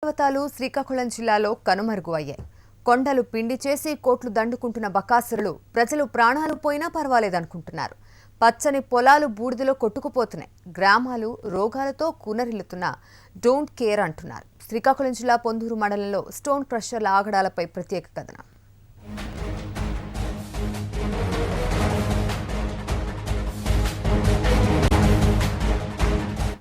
పర్వతాలు శ్రీకాకుళం జిల్లాలో కనుమరుగు అయ్యాయి. కొండలు పిండి చేసి కోట్లు దండుకుంటున్న బకాసురులు ప్రజలు ప్రాణాలు పోయినా పర్వాలేదనుకుంటున్నారు. పచ్చని పొలాలు బూడిదలో కొట్టుకుపోతున్నాయి. గ్రామాలు రోగాలతో కూనరిల్లుతున్న డోంట్ కేర్ అంటున్నారు. శ్రీకాకుళం జిల్లా పొందూరు మండలంలో స్టోన్ క్రషర్ల ఆగడాలపై ప్రత్యేక కథనం.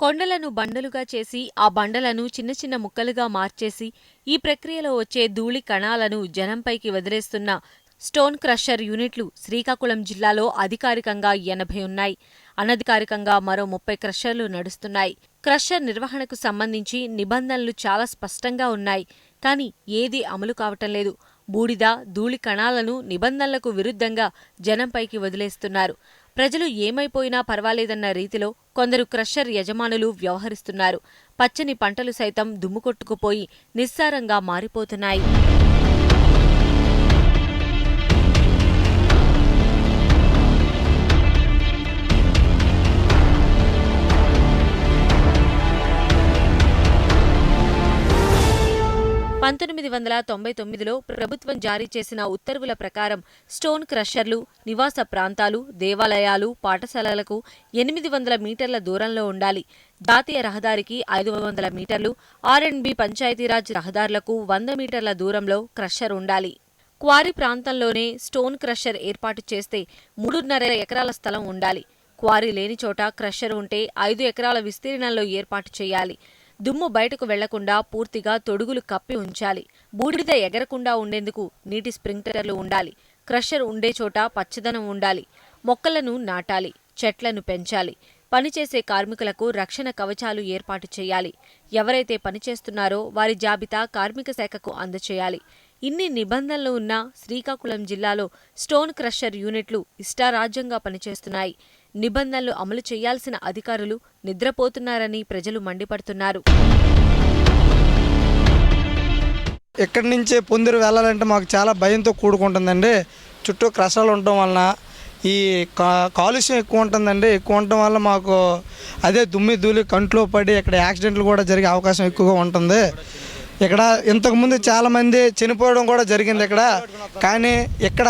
కొండలను బండలుగా చేసి ఆ బండలను చిన్న చిన్న ముక్కలుగా మార్చేసి ఈ ప్రక్రియలో వచ్చే ధూళి కణాలను జనంపైకి వదిలేస్తున్న స్టోన్ క్రషర్ యూనిట్లు శ్రీకాకుళం జిల్లాలో అధికారికంగా 80 ఉన్నాయి. అనధికారికంగా మరో 30 క్రషర్లు నడుస్తున్నాయి. క్రషర్ నిర్వహణకు సంబంధించి నిబంధనలు చాలా స్పష్టంగా ఉన్నాయి. కానీ ఏదీ అమలు కావటం లేదు. బూడిద, ధూళి కణాలను నిబంధనలకు విరుద్ధంగా జనంపైకి వదిలేస్తున్నారు. ప్రజలు ఏమైపోయినా పర్వాలేదన్న రీతిలో కొందరు క్రషర్ యజమానులు వ్యవహరిస్తున్నారు. పచ్చని పంటలు సైతం దుమ్ముకొట్టుకుపోయి నిస్సారంగా మారిపోతున్నాయి. (1999) ప్రభుత్వం జారీ చేసిన ఉత్తర్వుల ప్రకారం స్టోన్ క్రషర్లు నివాస ప్రాంతాలు, దేవాలయాలు, పాఠశాలలకు 800 మీటర్ల దూరంలో ఉండాలి. జాతీయ రహదారికి 500 మీటర్లు, R&B పంచాయతీరాజ్ రహదారులకు 100 మీటర్ల దూరంలో క్రషర్ ఉండాలి. క్వారీ ప్రాంతంలోనే స్టోన్ క్రషర్ ఏర్పాటు చేస్తే 3.5 ఎకరాల స్థలం ఉండాలి. క్వారీ లేని చోట క్రషర్ ఉంటే 5 ఎకరాల విస్తీర్ణంలో ఏర్పాటు చేయాలి. దుమ్ము బయటకు వెళ్లకుండా పూర్తిగా తొడుగులు కప్పి ఉంచాలి. బూడిద ఎగరకుండా ఉండేందుకు నీటి స్ప్రింక్లర్లు ఉండాలి. క్రషర్ ఉండే చోట పచ్చదనం ఉండాలి. మొక్కలను నాటాలి, చెట్లను పెంచాలి. పనిచేసే కార్మికులకు రక్షణ కవచాలు ఏర్పాటు చేయాలి. ఎవరైతే పనిచేస్తున్నారో వారి జాబితా కార్మిక శాఖకు అందచేయాలి. ఇన్ని నిబంధనలు ఉన్న శ్రీకాకుళం జిల్లాలో స్టోన్ క్రషర్ యూనిట్లు ఇష్టారాజ్యంగా పనిచేస్తున్నాయి. నిబంధనలు అమలు చేయాల్సిన అధికారులు నిద్రపోతున్నారని ప్రజలు మండిపడుతున్నారు. ఇక్కడి నుంచి పొందూరు వెళ్ళాలంటే మాకు చాలా భయంతో కూడుకుంటుందండి. చుట్టూ క్రషర్లు ఉండటం వలన ఈ కాలుష్యం ఎక్కువ ఉంటుందండి. ఎక్కువ ఉండటం వల్ల మాకు అదే దుమ్మి ధూళి కంట్లో పడి ఇక్కడ యాక్సిడెంట్లు కూడా జరిగే అవకాశం ఎక్కువగా ఉంటుంది. ఇక్కడ ఇంతకుముందు చాలామంది చనిపోవడం కూడా జరిగింది ఇక్కడ. కానీ ఇక్కడ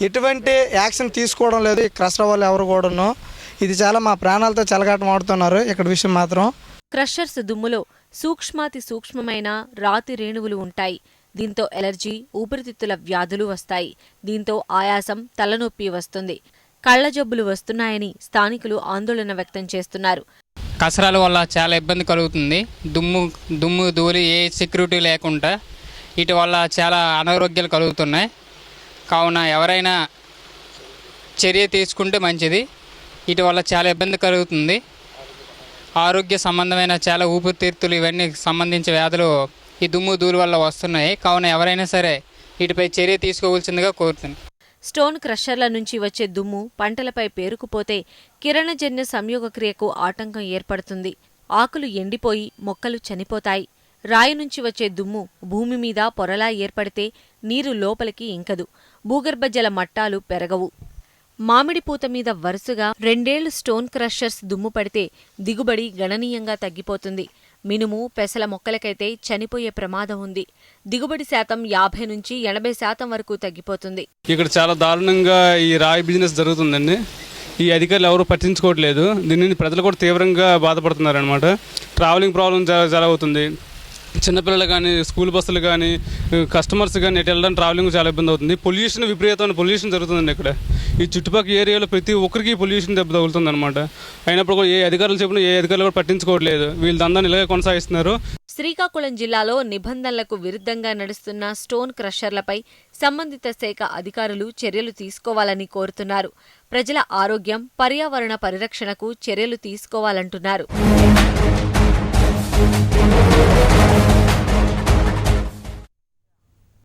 ఎటువంటి యాక్షన్ తీసుకోవడం లేదు ఈ క్రషర్ వాళ్ళు ఎవరు కూడాను. ఇది చాలా మా ప్రాణాలతో చెలగాటం ఆడుతున్నారు ఇక్కడ విషయం మాత్రం. క్రషర్స్ దుమ్ములో సూక్ష్మాతి సూక్ష్మమైన రాతి రేణువులు ఉంటాయి. దీంతో ఎలర్జీ, ఊపిరితిత్తుల వ్యాధులు వస్తాయి. దీంతో ఆయాసం, తలనొప్పి వస్తుంది. కళ్ల జబ్బులు వస్తున్నాయని స్థానికులు ఆందోళన వ్యక్తం చేస్తున్నారు. కసరాల వల్ల చాలా ఇబ్బంది కలుగుతుంది. దుమ్ము ధూళి ఏ సెక్యూరిటీ లేకుండా వీటి వల్ల చాలా అనారోగ్యాలు కలుగుతున్నాయి. కావున ఎవరైనా చర్య తీసుకుంటే మంచిది. వీటి వల్ల చాలా ఇబ్బంది కలుగుతుంది. ఆరోగ్య సంబంధమైన చాలా ఊపిరితిత్తులు ఇవన్నీ సంబంధించిన వ్యాధులు ఈ దుమ్ము ధూళి వల్ల వస్తున్నాయి. కావున ఎవరైనా సరే వీటిపై చర్య తీసుకోవాల్సిందిగా కోరుతున్నాను. స్టోన్ క్రషర్ల నుంచి వచ్చే దుమ్ము పంటలపై పేరుకుపోతే కిరణజన్య సంయోగక్రియకు ఆటంకం ఏర్పడుతుంది. ఆకులు ఎండిపోయి మొక్కలు చనిపోతాయి. రాయి నుంచి వచ్చే దుమ్ము భూమి మీద పొరలా ఏర్పడితే నీరు లోపలికి ఇంకదు. భూగర్భ జల మట్టాలు పెరగవు. మామిడి పూత మీద వరుసగా 2 ఏళ్లు స్టోన్ క్రషర్స్ దుమ్ము పడితే దిగుబడి గణనీయంగా తగ్గిపోతుంది. మినుము, పెసల మొక్కలకైతే చనిపోయే ప్రమాదం ఉంది. దిగుబడి శాతం 50 నుంచి 80% వరకు తగ్గిపోతుంది. ఇక్కడ చాలా దారుణంగా ఈ రాయి బిజినెస్ జరుగుతుందండి. ఈ అధికారులు ఎవరు పట్టించుకోవట్లేదు. దీనిని ప్రజలు కూడా తీవ్రంగా బాధపడుతున్నారు అనమాట. ట్రావెలింగ్ ప్రాబ్లం చాలా అవుతుంది. చిన్నపిల్లలు కానీ, స్కూల్ బస్సులు కానీ, కస్టమర్స్ కానీ ఎటు వెళ్ళడానికి ట్రావెలింగ్ చాలా ఇబ్బంది అవుతుంది. పొల్యూషన్, విపరీతమైన పొల్యూషన్ జరుగుతుందండి ఇక్కడ. ఈ చుట్టుపక్కల ఏరియాలో ప్రతి ఒక్కరికి పొల్యూషన్ దెబ్బ తగులుతుంది అనమాట. అయినప్పుడు కూడా ఏ అధికారులు చెప్పినా ఏ అధికారులు కూడా పట్టించుకోవట్లేదు. వీళ్ళు దందాన్ని ఇలాగే కొనసాగిస్తున్నారు. శ్రీకాకుళం జిల్లాలో నిబంధనలకు విరుద్ధంగా నడుస్తున్న స్టోన్ క్రషర్లపై సంబంధిత శాఖ అధికారులు చర్యలు తీసుకోవాలని కోరుతున్నారు. ప్రజల ఆరోగ్యం, పర్యావరణ పరిరక్షణకు చర్యలు తీసుకోవాలంటున్నారు.